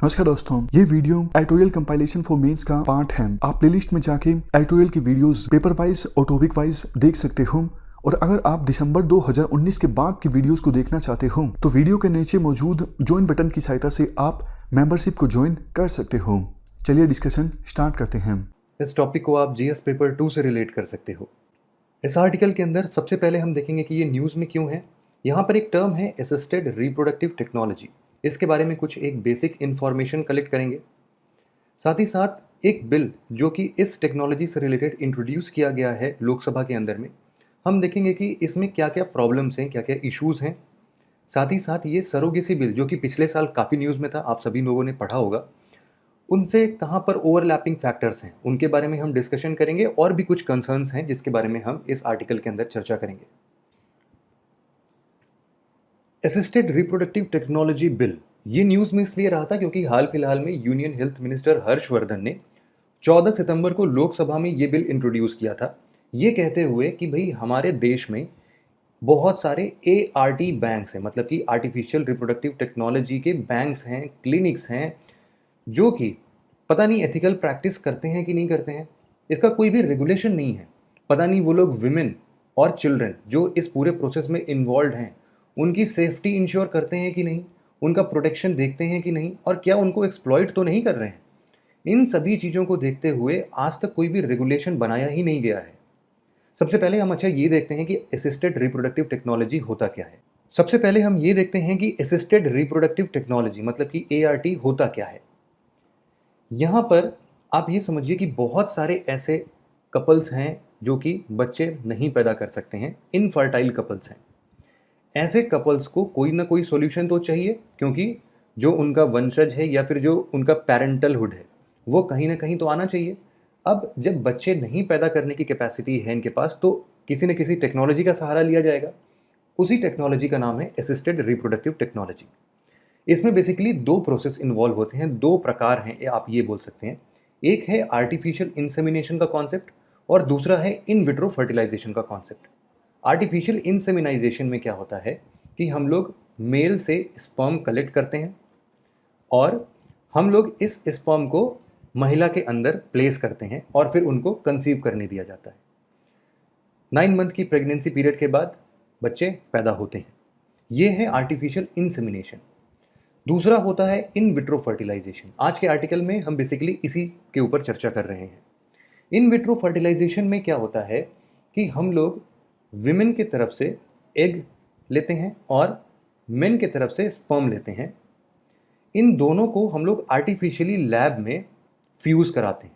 नमस्कार दोस्तों, ये video editorial compilation for mains का पार्ट है। आप प्लेलिस्ट में जाके एडिटोरियल की वीडियोस पेपर वाइज और टॉपिक वाइज देख सकते हो। और अगर आप दिसंबर 2019 के बाद की वीडियोस को देखना चाहते हो तो वीडियो के नीचे मौजूद ज्वाइन बटन की सहायता से आप मेंबरशिप को ज्वाइन कर सकते हो। चलिए डिस्कशन स्टार्ट करते हैं। इस टॉपिक को आप जीएस पेपर 2 से रिलेट कर सकते हो। इस आर्टिकल के अंदर सबसे पहले हम देखेंगे कि ये न्यूज़ में क्यों है। यहाँ पर एक टर्म है असिस्टेड रिप्रोडक्टिव टेक्नोलॉजी। इसके बारे में कुछ एक बेसिक इन्फॉर्मेशन कलेक्ट करेंगे। साथ ही साथ एक बिल जो कि इस टेक्नोलॉजी से रिलेटेड इंट्रोड्यूस किया गया है लोकसभा के अंदर में, हम देखेंगे कि इसमें क्या क्या प्रॉब्लम्स हैं, क्या क्या इश्यूज़ हैं। साथ ही साथ ये सरोगेसी बिल जो कि पिछले साल काफ़ी न्यूज़ में था, आप सभी लोगों ने पढ़ा होगा, उनसे कहाँ पर ओवरलैपिंग फैक्टर्स हैं उनके बारे में हम डिस्कशन करेंगे और भी कुछ कंसर्न्स हैं जिसके बारे में हम इस आर्टिकल के अंदर चर्चा करेंगे। असिस्टेड रिप्रोडक्टिव टेक्नोलॉजी बिल, ये न्यूज़ में इसलिए रहा था क्योंकि हाल फिलहाल में यूनियन हेल्थ मिनिस्टर हर्षवर्धन ने 14 सितंबर को लोकसभा में ये बिल इंट्रोड्यूस किया था, ये कहते हुए कि भाई हमारे देश में बहुत सारे ART बैंक्स हैं, मतलब कि आर्टिफिशियल रिप्रोडक्टिव टेक्नोलॉजी के बैंक्स हैं, क्लिनिक्स हैं, जो कि पता नहीं एथिकल प्रैक्टिस करते हैं कि नहीं करते हैं। इसका कोई भी रेगुलेशन नहीं है। पता नहीं वो लोग विमेन और चिल्ड्रन जो इस पूरे प्रोसेस में इन्वॉल्व हैं उनकी सेफ्टी इंश्योर करते हैं कि नहीं, उनका प्रोटेक्शन देखते हैं कि नहीं, और क्या उनको एक्सप्लॉइट तो नहीं कर रहे हैं। इन सभी चीज़ों को देखते हुए आज तक कोई भी रेगुलेशन बनाया ही नहीं गया है। सबसे पहले हम ये देखते हैं कि असिस्टेड रिप्रोडक्टिव टेक्नोलॉजी होता क्या है। सबसे पहले हम ये देखते हैं कि असिस्टेड रिप्रोडक्टिव टेक्नोलॉजी मतलब कि ART होता क्या है। यहाँ पर आप ये समझिए कि बहुत सारे ऐसे कपल्स हैं जो कि बच्चे नहीं पैदा कर सकते हैं, इनफर्टाइल कपल्स हैं। ऐसे कपल्स को कोई ना कोई सॉल्यूशन तो चाहिए, क्योंकि जो उनका वंशज है या फिर जो उनका पेरेंटलहुड है वो कहीं ना कहीं तो आना चाहिए। अब जब बच्चे नहीं पैदा करने की कैपेसिटी है इनके पास, तो किसी न किसी टेक्नोलॉजी का सहारा लिया जाएगा। उसी टेक्नोलॉजी का नाम है असिस्टेड रिप्रोडक्टिव टेक्नोलॉजी। इसमें बेसिकली दो प्रोसेस इन्वॉल्व होते हैं, दो प्रकार हैं आप ये बोल सकते हैं। एक है आर्टिफिशियल इंसेमिनेशन का कॉन्सेप्ट और दूसरा है इन विट्रो फर्टिलाइजेशन का कॉन्सेप्ट। आर्टिफिशियल इंसेमिनाइजेशन में क्या होता है कि हम लोग मेल से स्पर्म कलेक्ट करते हैं और हम लोग इस स्पर्म को महिला के अंदर प्लेस करते हैं और फिर उनको कंसीव करने दिया जाता है। 9 मंथ की प्रेगनेंसी पीरियड के बाद बच्चे पैदा होते हैं। ये है आर्टिफिशियल इंसेमिनेशन। दूसरा होता है इन विट्रो फर्टिलाइजेशन। आज के आर्टिकल में हम बेसिकली इसी के ऊपर चर्चा कर रहे हैं। इन विट्रो फर्टिलाइजेशन में क्या होता है कि हम लोग विमेन की तरफ से एग लेते हैं और मेन की तरफ से स्पर्म लेते हैं। इन दोनों को हम लोग आर्टिफिशियली लैब में फ्यूज़ कराते हैं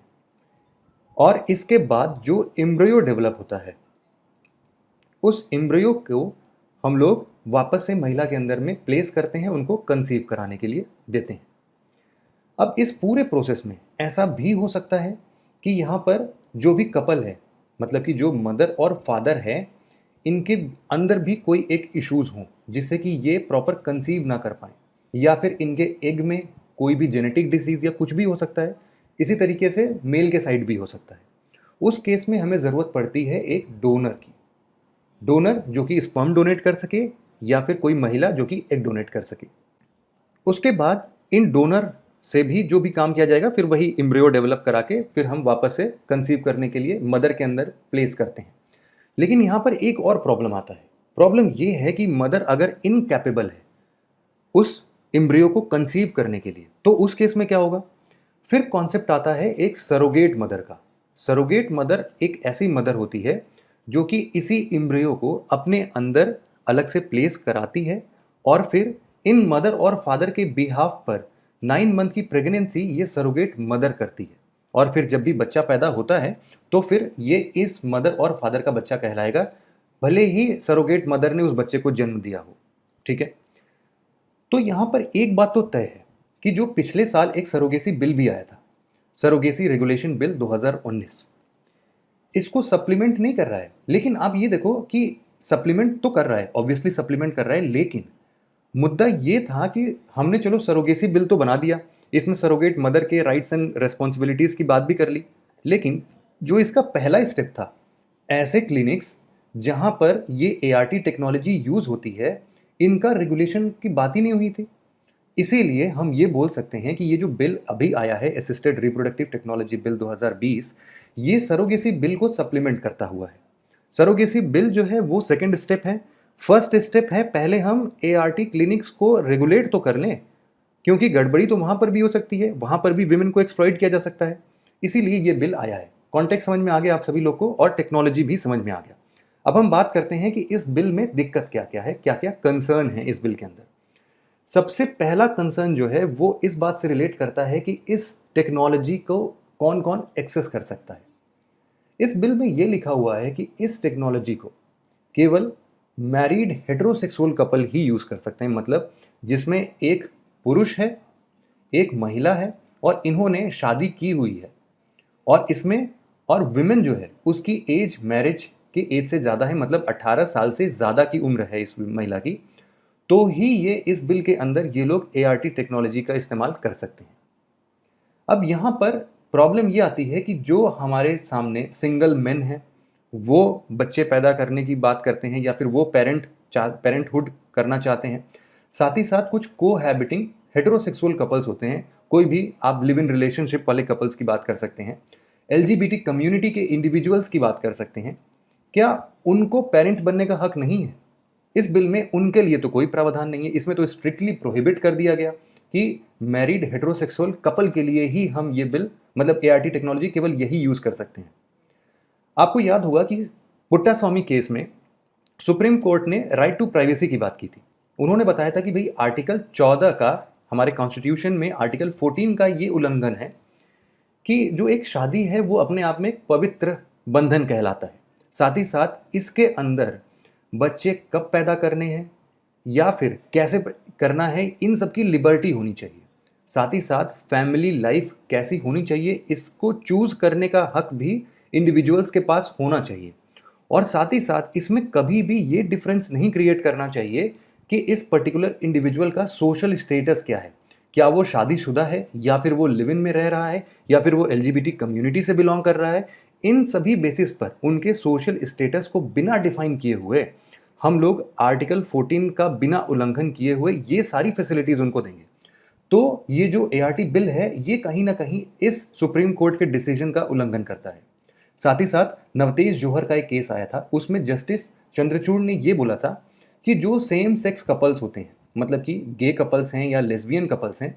और इसके बाद जो एम्ब्रियो डेवलप होता है उस एम्ब्रियो को हम लोग वापस से महिला के अंदर में प्लेस करते हैं, उनको कंसीव कराने के लिए देते हैं। अब इस पूरे प्रोसेस में ऐसा भी हो सकता है कि यहाँ पर जो भी कपल है, मतलब कि जो मदर और फादर है, इनके अंदर भी कोई एक इश्यूज़ हों जिससे कि ये प्रॉपर कंसीव ना कर पाएँ, या फिर इनके एग में कोई भी जेनेटिक डिसीज़ या कुछ भी हो सकता है। इसी तरीके से मेल के साइड भी हो सकता है। उस केस में हमें ज़रूरत पड़ती है एक डोनर की। डोनर जो कि स्पर्म डोनेट कर सके या फिर कोई महिला जो कि एग डोनेट कर सके। उसके बाद इन डोनर से भी जो भी काम किया जाएगा फिर वही एम्ब्रियो डेवलप करा के फिर हम वापस से कंसीव करने के लिए मदर के अंदर प्लेस करते हैं। लेकिन यहाँ पर एक और प्रॉब्लम आता है। प्रॉब्लम ये है कि मदर अगर इनकैपेबल है उस एम्ब्रियो को कंसीव करने के लिए, तो उस केस में क्या होगा। फिर कॉन्सेप्ट आता है एक सरोगेट मदर का। सरोगेट मदर एक ऐसी मदर होती है जो कि इसी एम्ब्रियो को अपने अंदर अलग से प्लेस कराती है और फिर इन मदर और फादर के बिहाफ पर 9 मंथ की प्रेगनेंसी ये सरोगेट मदर करती है। और फिर जब भी बच्चा पैदा होता है तो फिर ये इस मदर और फादर का बच्चा कहलाएगा, भले ही सरोगेट मदर ने उस बच्चे को जन्म दिया हो। ठीक है, तो यहाँ पर एक बात तो तय है कि जो पिछले साल एक सरोगेसी बिल भी आया था, सरोगेसी रेगुलेशन बिल 2019, इसको सप्लीमेंट नहीं कर रहा है। लेकिन आप ये देखो कि सप्लीमेंट तो कर रहा है, ऑब्वियसली सप्लीमेंट कर रहा है, लेकिन मुद्दा ये था कि हमने चलो सरोगेसी बिल तो बना दिया, इसमें सरोगेट मदर के राइट्स एंड रेस्पॉन्सिबिलिटीज़ की बात भी कर ली, लेकिन जो इसका पहला स्टेप था, ऐसे क्लिनिक्स जहाँ पर ये ART टेक्नोलॉजी यूज़ होती है, इनका रेगुलेशन की बात ही नहीं हुई थी। इसीलिए हम ये बोल सकते हैं कि ये जो बिल अभी आया है, असिस्टेड रिप्रोडक्टिव टेक्नोलॉजी बिल 2020, ये सरोगेसी बिल को सप्लीमेंट करता हुआ है। सरोगेसी बिल जो है वो सेकंड स्टेप है। फर्स्ट स्टेप है पहले हम एआरटी क्लिनिक्स को रेगुलेट तो कर लें, क्योंकि गड़बड़ी तो वहां पर भी हो सकती है, वहां पर भी विमेन को एक्सप्लॉइट किया जा सकता है। इसीलिए ये बिल आया है। कॉन्टेक्स्ट समझ में आ गया आप सभी लोग को, और टेक्नोलॉजी भी समझ में आ गया। अब हम बात करते हैं कि इस बिल में दिक्कत क्या क्या है, क्या क्या कंसर्न है इस बिल के अंदर। सबसे पहला कंसर्न जो है वो इस बात से रिलेट करता है कि इस टेक्नोलॉजी को कौन कौन एक्सेस कर सकता है। इस बिल में ये लिखा हुआ है कि इस टेक्नोलॉजी को केवल मैरिड हेटेरोसेक्सुअल कपल ही यूज कर सकते हैं, मतलब जिसमें एक पुरुष है, एक महिला है और इन्होंने शादी की हुई है, और इसमें और विमेन जो है उसकी एज मैरिज की एज से ज़्यादा है, मतलब 18 साल से ज़्यादा की उम्र है इस महिला की, तो ही ये इस बिल के अंदर ये लोग एआरटी टेक्नोलॉजी का इस्तेमाल कर सकते हैं। अब यहाँ पर प्रॉब्लम ये आती है कि जो हमारे सामने सिंगल मेन हैं, वो बच्चे पैदा करने की बात करते हैं या फिर वो पेरेंटहुड करना चाहते हैं, साथ ही साथ कुछ कोहैबिटिंग हेटेरोसेक्सुअल कपल्स होते हैं, कोई भी आप लिव इन रिलेशनशिप वाले कपल्स की बात कर सकते हैं, एलजीबीटी कम्युनिटी के इंडिविजुअल्स की बात कर सकते हैं। क्या उनको पेरेंट बनने का हक नहीं है? इस बिल में उनके लिए तो कोई प्रावधान नहीं है। इसमें तो स्ट्रिक्टली प्रोहिबिट कर दिया गया कि मैरिड हेटेरोसेक्सुअल कपल के लिए ही हम ये बिल, मतलब एआरटी टेक्नोलॉजी केवल यही यूज कर सकते हैं। आपको याद होगा कि पुट्टास्वामी केस में सुप्रीम कोर्ट ने राइट टू प्राइवेसी की बात की थी। उन्होंने बताया था कि भाई आर्टिकल 14 का, हमारे कॉन्स्टिट्यूशन में आर्टिकल 14 का ये उल्लंघन है कि जो एक शादी है वो अपने आप में एक पवित्र बंधन कहलाता है। साथ ही साथ इसके अंदर बच्चे कब पैदा करने हैं या फिर कैसे करना है, इन सब की लिबर्टी होनी चाहिए। साथ ही साथ फैमिली लाइफ कैसी होनी चाहिए, इसको चूज करने का हक भी इंडिविजुअल्स के पास होना चाहिए। और साथ ही साथ इसमें कभी भी ये डिफरेंस नहीं क्रिएट करना चाहिए कि इस पर्टिकुलर इंडिविजुअल का सोशल स्टेटस क्या है, क्या वो शादीशुदा है या फिर वो लिव इन में रह रहा है या फिर वो एलजीबीटी कम्युनिटी से बिलोंग कर रहा है। इन सभी बेसिस पर उनके सोशल स्टेटस को बिना डिफाइन किए हुए हम लोग आर्टिकल 14 का बिना उल्लंघन किए हुए ये सारी फैसिलिटीज उनको देंगे। तो ये जो एआरटी बिल है ये कहीं ना कहीं इस सुप्रीम कोर्ट के डिसीजन का उल्लंघन करता है। साथ ही साथ नवतेज जौहर का एक केस आया था, उसमें जस्टिस चंद्रचूड़ ने ये बोला था कि जो सेम सेक्स कपल्स होते हैं, मतलब कि गे कपल्स हैं या लेस्बियन कपल्स हैं,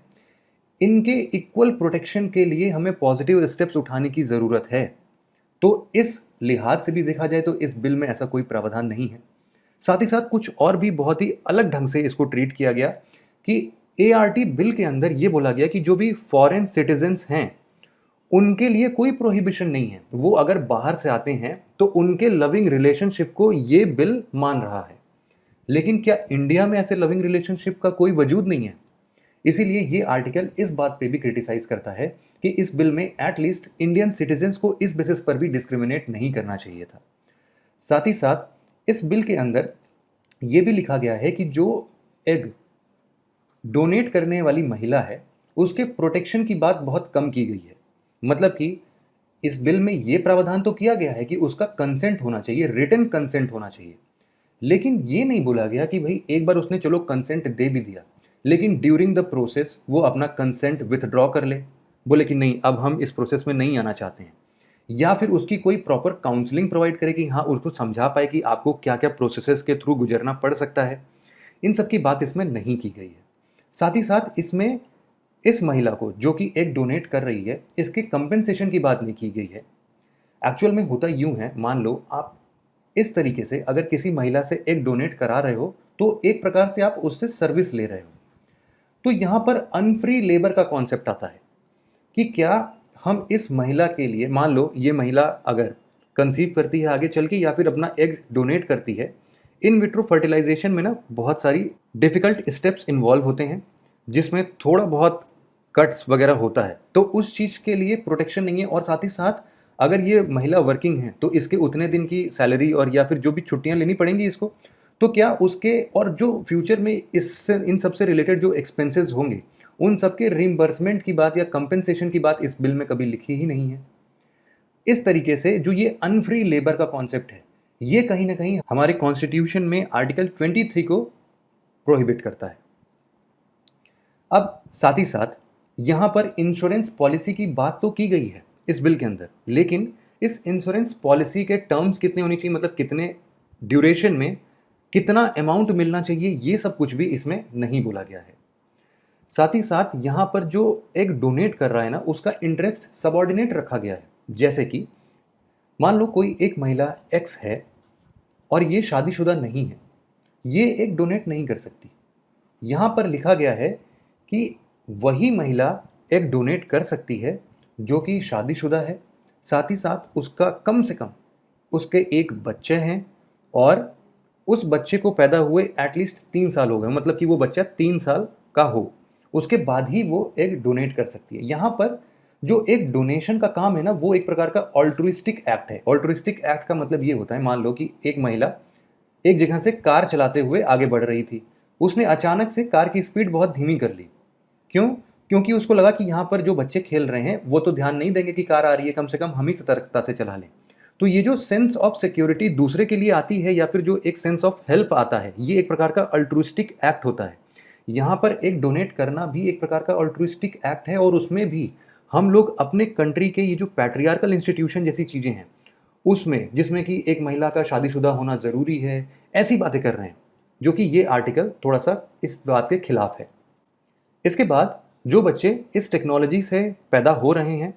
इनके इक्वल प्रोटेक्शन के लिए हमें पॉजिटिव स्टेप्स उठाने की ज़रूरत है। तो इस लिहाज से भी देखा जाए तो इस बिल में ऐसा कोई प्रावधान नहीं है। साथ ही साथ कुछ और भी बहुत ही अलग ढंग से इसको ट्रीट किया गया कि एआरटी बिल के अंदर ये बोला गया कि जो भी फॉरेन सिटीजन्स हैं उनके लिए कोई प्रोहिबिशन नहीं है, वो अगर बाहर से आते हैं तो उनके लविंग रिलेशनशिप को ये बिल मान रहा है। लेकिन क्या इंडिया में ऐसे लविंग रिलेशनशिप का कोई वजूद नहीं है? इसीलिए ये आर्टिकल इस बात पे भी क्रिटिसाइज करता है कि इस बिल में एटलीस्ट इंडियन सिटीजन्स को इस बेसिस पर भी डिस्क्रिमिनेट नहीं करना चाहिए था। साथ ही साथ इस बिल के अंदर ये भी लिखा गया है कि जो एग डोनेट करने वाली महिला है उसके प्रोटेक्शन की बात बहुत कम की गई है। मतलब कि इस बिल में ये प्रावधान तो किया गया है कि उसका कंसेंट होना चाहिए, रिटन कंसेंट होना चाहिए, लेकिन ये नहीं बोला गया कि भाई एक बार उसने चलो कंसेंट दे भी दिया, लेकिन ड्यूरिंग द प्रोसेस वो अपना कंसेंट विथड्रॉ कर ले, बोले कि नहीं अब हम इस प्रोसेस में नहीं आना चाहते हैं, या फिर उसकी कोई प्रॉपर काउंसलिंग प्रोवाइड करे कि हाँ उसको समझा पाए कि आपको क्या क्या प्रोसेसेस के थ्रू गुजरना पड़ सकता है। इन सब की बात इसमें नहीं की गई है। साथ ही साथ इसमें इस महिला को जो कि एग डोनेट कर रही है इसके कंपेंसेशन की बात नहीं की गई है। एक्चुअल में होता यूं है, मान लो आप इस तरीके से अगर किसी महिला से एग डोनेट करा रहे हो तो एक प्रकार से आप उससे सर्विस ले रहे हो। तो यहाँ पर अनफ्री लेबर का कॉन्सेप्ट आता है कि क्या हम इस महिला के लिए, मान लो ये महिला अगर कंसीव करती है आगे चल के या फिर अपना एग डोनेट करती है, इन विट्रो फर्टिलाइजेशन में ना बहुत सारी डिफ़िकल्ट स्टेप्स इन्वॉल्व होते हैं जिसमें थोड़ा बहुत कट्स वगैरह होता है, तो उस चीज़ के लिए प्रोटेक्शन नहीं है। और साथ ही साथ अगर ये महिला वर्किंग है तो इसके उतने दिन की सैलरी और या फिर जो भी छुट्टियां लेनी पड़ेंगी इसको, तो क्या उसके और जो फ्यूचर में इससे इन सब से रिलेटेड जो एक्सपेंसेस होंगे उन सब के रिम्बर्समेंट की बात या कंपेंसेशन की बात इस बिल में कभी लिखी ही नहीं है। इस तरीके से जो ये अनफ्री लेबर का कॉन्सेप्ट है ये कहीं ना कहीं हमारे कॉन्स्टिट्यूशन में आर्टिकल 23 को प्रोहिबिट करता है। अब साथ ही साथ यहाँ पर इंश्योरेंस पॉलिसी की बात तो की गई है इस बिल के अंदर, लेकिन इस इंश्योरेंस पॉलिसी के टर्म्स कितने होने चाहिए, मतलब कितने ड्यूरेशन में कितना अमाउंट मिलना चाहिए, ये सब कुछ भी इसमें नहीं बोला गया है। साथ ही साथ यहाँ पर जो एक डोनेट कर रहा है ना, उसका इंटरेस्ट सबऑर्डिनेट रखा गया है। जैसे कि मान लो कोई एक महिला एक्स है और ये शादीशुदा नहीं है, ये एक डोनेट नहीं कर सकती। यहाँ पर लिखा गया है कि वही महिला एक डोनेट कर सकती है जो कि शादीशुदा है, साथ ही साथ उसका कम से कम उसके एक बच्चे हैं और उस बच्चे को पैदा हुए एटलीस्ट 3 साल हो गए, मतलब कि वो बच्चा 3 साल का हो, उसके बाद ही वो एक डोनेट कर सकती है। यहाँ पर जो एक डोनेशन का काम है ना, वो एक प्रकार का ऑल्ट्रुइस्टिक एक्ट है। ऑल्ट्रुइस्टिक एक्ट का मतलब ये होता है, मान लो कि एक महिला एक जगह से कार चलाते हुए आगे बढ़ रही थी, उसने अचानक से कार की स्पीड बहुत धीमी कर ली। क्यों? क्योंकि उसको लगा कि यहाँ पर जो बच्चे खेल रहे हैं वो तो ध्यान नहीं देंगे कि कार आ रही है, कम से कम हम ही सतर्कता से चला लें। तो ये जो सेंस ऑफ सिक्योरिटी दूसरे के लिए आती है या फिर जो एक सेंस ऑफ हेल्प आता है, ये एक प्रकार का अल्ट्रुइस्टिक एक्ट होता है। यहाँ पर एक डोनेट करना भी एक प्रकार का अल्ट्रुइस्टिक एक्ट है, और उसमें भी हम लोग अपने कंट्री के ये जो पैट्रियार्कल इंस्टीट्यूशन जैसी चीज़ें हैं उसमें, जिसमें कि एक महिला का शादीशुदा होना ज़रूरी है, ऐसी बातें कर रहे हैं, जो कि ये आर्टिकल थोड़ा सा इस बात के खिलाफ है। इसके बाद जो बच्चे इस टेक्नोलॉजी से पैदा हो रहे हैं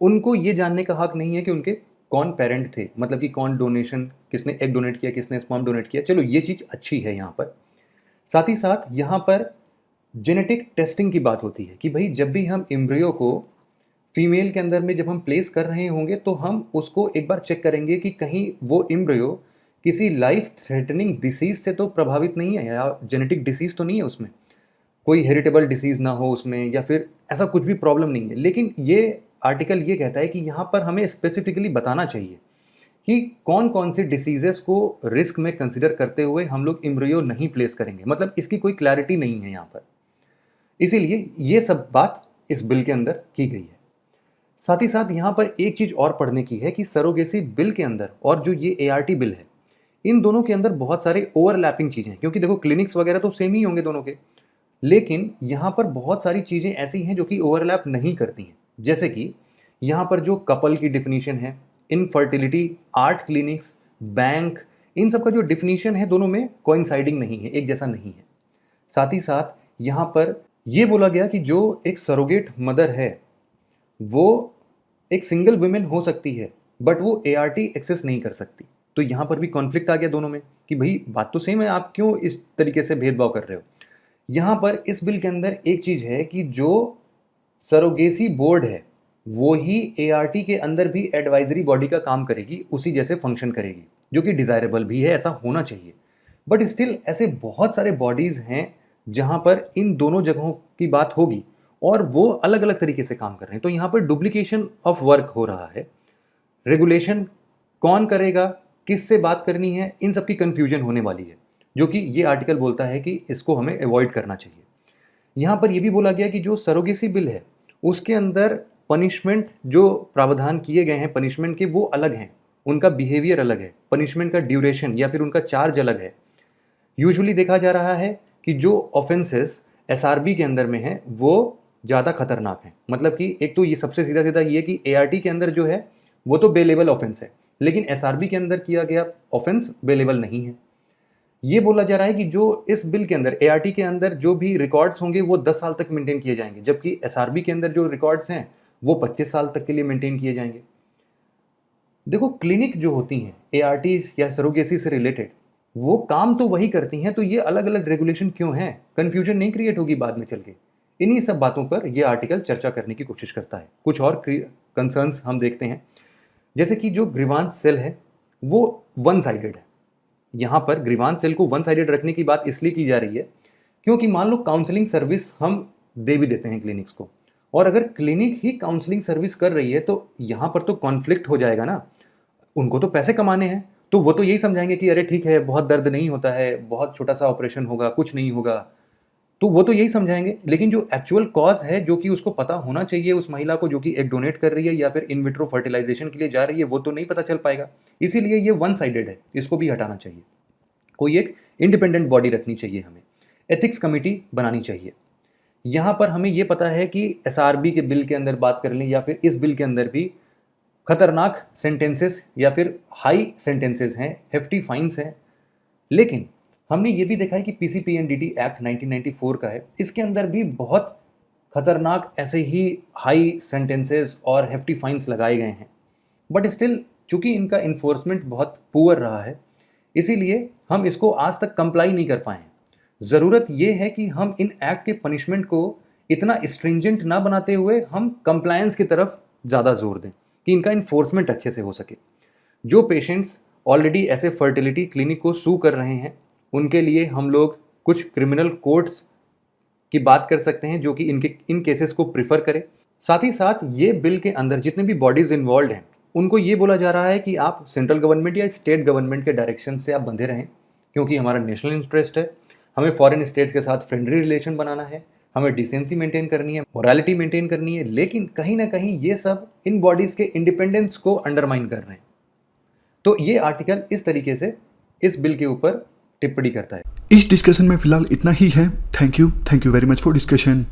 उनको ये जानने का हक नहीं है कि उनके कौन पेरेंट थे, मतलब कि कौन डोनेशन, किसने एग डोनेट किया, किसने स्पर्म डोनेट किया। चलो ये चीज़ अच्छी है यहाँ पर। साथ ही साथ यहाँ पर जेनेटिक टेस्टिंग की बात होती है कि भाई जब भी हम एम्ब्रियो को फीमेल के अंदर में जब हम प्लेस कर रहे होंगे तो हम उसको एक बार चेक करेंगे कि कहीं वो एम्ब्रियो किसी लाइफ थ्रेटनिंग डिसीज से तो प्रभावित नहीं है, या जेनेटिक डिसीज तो नहीं है उसमें, कोई हेरिटेबल डिसीज ना हो उसमें, या फिर ऐसा कुछ भी प्रॉब्लम नहीं है। लेकिन ये आर्टिकल ये कहता है कि यहाँ पर हमें स्पेसिफिकली बताना चाहिए कि कौन कौन सी डिसीजेस को रिस्क में कंसिडर करते हुए हम लोग एम्ब्रियो नहीं प्लेस करेंगे, मतलब इसकी कोई क्लैरिटी नहीं है यहाँ पर। इसीलिए ये सब बात इस बिल के अंदर की गई है। साथ ही साथ यहाँ पर एक चीज़ और पढ़ने की है कि सरोगेसी बिल के अंदर और जो ये ART बिल है, इन दोनों के अंदर बहुत सारे ओवरलैपिंग चीज़ें हैं, क्योंकि देखो क्लिनिक्स वगैरह तो सेम ही होंगे दोनों के, लेकिन यहाँ पर बहुत सारी चीज़ें ऐसी हैं जो कि ओवरलैप नहीं करती हैं। जैसे कि यहाँ पर जो कपल की डिफिनीशन है, इनफर्टिलिटी, आर्ट क्लिनिक्स, बैंक, इन सब का जो डिफिनीशन है दोनों में कोइंसाइडिंग नहीं है, एक जैसा नहीं है। साथ ही साथ यहाँ पर ये बोला गया कि जो एक सरोगेट मदर है वो एक सिंगल वुमेन हो सकती है, बट वो ART एक्सेस नहीं कर सकती। तो यहाँ पर भी कॉन्फ्लिक्ट आ गया दोनों में कि भाई बात तो सेम है, आप क्यों इस तरीके से भेदभाव कर रहे हो। यहाँ पर इस बिल के अंदर एक चीज़ है कि जो सरोगेसी बोर्ड है वो ही ART के अंदर भी एडवाइजरी बॉडी का काम करेगी, उसी जैसे फंक्शन करेगी, जो कि डिज़ायरेबल भी है, ऐसा होना चाहिए। बट स्टिल ऐसे बहुत सारे बॉडीज़ हैं जहाँ पर इन दोनों जगहों की बात होगी और वो अलग अलग तरीके से काम कर रहे हैं। तो यहाँ पर डुप्लीकेशन ऑफ वर्क हो रहा है। रेगुलेशन कौन करेगा, किससे बात करनी है, इन सब की कन्फ्यूजन होने वाली है, जो कि ये आर्टिकल बोलता है कि इसको हमें अवॉइड करना चाहिए। यहाँ पर यह भी बोला गया कि जो सरोगेसी बिल है उसके अंदर पनिशमेंट जो प्रावधान किए गए हैं पनिशमेंट के, वो अलग हैं, उनका बिहेवियर अलग है, पनिशमेंट का ड्यूरेशन या फिर उनका चार्ज अलग है। यूजुअली देखा जा रहा है कि जो ऑफेंसेस SRB के अंदर में है वो ज़्यादा खतरनाक है। मतलब कि एक तो ये सबसे सीधा सीधा ये कि ART के अंदर जो है वो तो बेलेबल ऑफेंस है, लेकिन SRB के अंदर किया गया ऑफेंस बेलेबल नहीं है। ये बोला जा रहा है कि जो इस बिल के अंदर ART के अंदर जो भी रिकॉर्ड्स होंगे वो 10 साल तक मेंटेन किए जाएंगे, जबकि SRB के अंदर जो रिकॉर्ड्स हैं वो 25 साल तक के लिए मेंटेन किए जाएंगे। देखो क्लिनिक जो होती हैं ART या सरोगेसी से रिलेटेड, वो काम तो वही करती हैं, तो ये अलग अलग रेगुलेशन क्यों हैं, कन्फ्यूजन नहीं क्रिएट होगी बाद में चल के। इन्हीं सब बातों पर यह आर्टिकल चर्चा करने की कोशिश करता है। कुछ और कंसर्न्स हम देखते हैं, जैसे कि जो ग्रीवांस सेल है वो वन साइडेड है। यहाँ पर ग्रीवांस सेल को वन साइडेड रखने की बात इसलिए की जा रही है क्योंकि मान लो काउंसलिंग सर्विस हम दे भी देते हैं क्लिनिक्स को, और अगर क्लिनिक ही काउंसलिंग सर्विस कर रही है तो यहाँ पर तो कॉन्फ्लिक्ट हो जाएगा ना। उनको तो पैसे कमाने हैं, तो वो तो यही समझाएंगे कि अरे ठीक है, बहुत दर्द नहीं होता है, बहुत छोटा सा ऑपरेशन होगा, कुछ नहीं होगा, तो वो तो यही समझाएंगे। लेकिन जो एक्चुअल कॉज है, जो कि उसको पता होना चाहिए उस महिला को जो कि एग डोनेट कर रही है या फिर इन विट्रो फर्टिलाइजेशन के लिए जा रही है, वो तो नहीं पता चल पाएगा। इसीलिए ये वन साइडेड है, इसको भी हटाना चाहिए। कोई एक इंडिपेंडेंट बॉडी रखनी चाहिए, हमें एथिक्स कमेटी बनानी चाहिए। यहाँ पर हमें ये पता है कि एसआरबी के बिल के अंदर बात कर लें या फिर इस बिल के अंदर भी खतरनाक सेंटेंसेस या फिर हाई सेंटेंसेस हैं, हेफ्टी फाइन्स हैं। लेकिन हमने ये भी देखा है कि पीसीपीएनडीटी एक्ट 1994 का है, इसके अंदर भी बहुत खतरनाक ऐसे ही हाई सेंटेंसेस और हेफ्टी फाइन्स लगाए गए हैं। बट स्टिल चूंकि इनका इन्फोर्समेंट बहुत पुअर रहा है, इसीलिए हम इसको आज तक कंप्लाई नहीं कर पाए हैं। ज़रूरत ये है कि हम इन एक्ट के पनिशमेंट को इतना स्ट्रिंजेंट ना बनाते हुए हम कंप्लायंस की तरफ ज़्यादा जोर दें कि इनका इन्फोर्समेंट अच्छे से हो सके। जो पेशेंट्स ऑलरेडी ऐसे फर्टिलिटी क्लिनिक को सू कर रहे हैं, उनके लिए हम लोग कुछ क्रिमिनल कोर्ट्स की बात कर सकते हैं जो कि इन केसेस को प्रिफर करें। साथ ही साथ ये बिल के अंदर जितने भी बॉडीज़ इन्वॉल्व हैं, उनको ये बोला जा रहा है कि आप सेंट्रल गवर्नमेंट या स्टेट गवर्नमेंट के डायरेक्शन से आप बंधे रहें, क्योंकि हमारा नेशनल इंटरेस्ट है। हमें फॉरेन स्टेट्स के साथ फ्रेंडली रिलेशन बनाना है, हमें डिसेंसी मेंटेन करनी है, मोरालिटी मेंटेन करनी है। लेकिन कहीं ना कहीं ये सब इन बॉडीज़ के इंडिपेंडेंस को अंडरमाइन कर रहे हैं। तो ये आर्टिकल इस तरीके से इस बिल के ऊपर टिप्पणी करता है। इस डिस्कशन में फिलहाल इतना ही है। Thank you very much for discussion.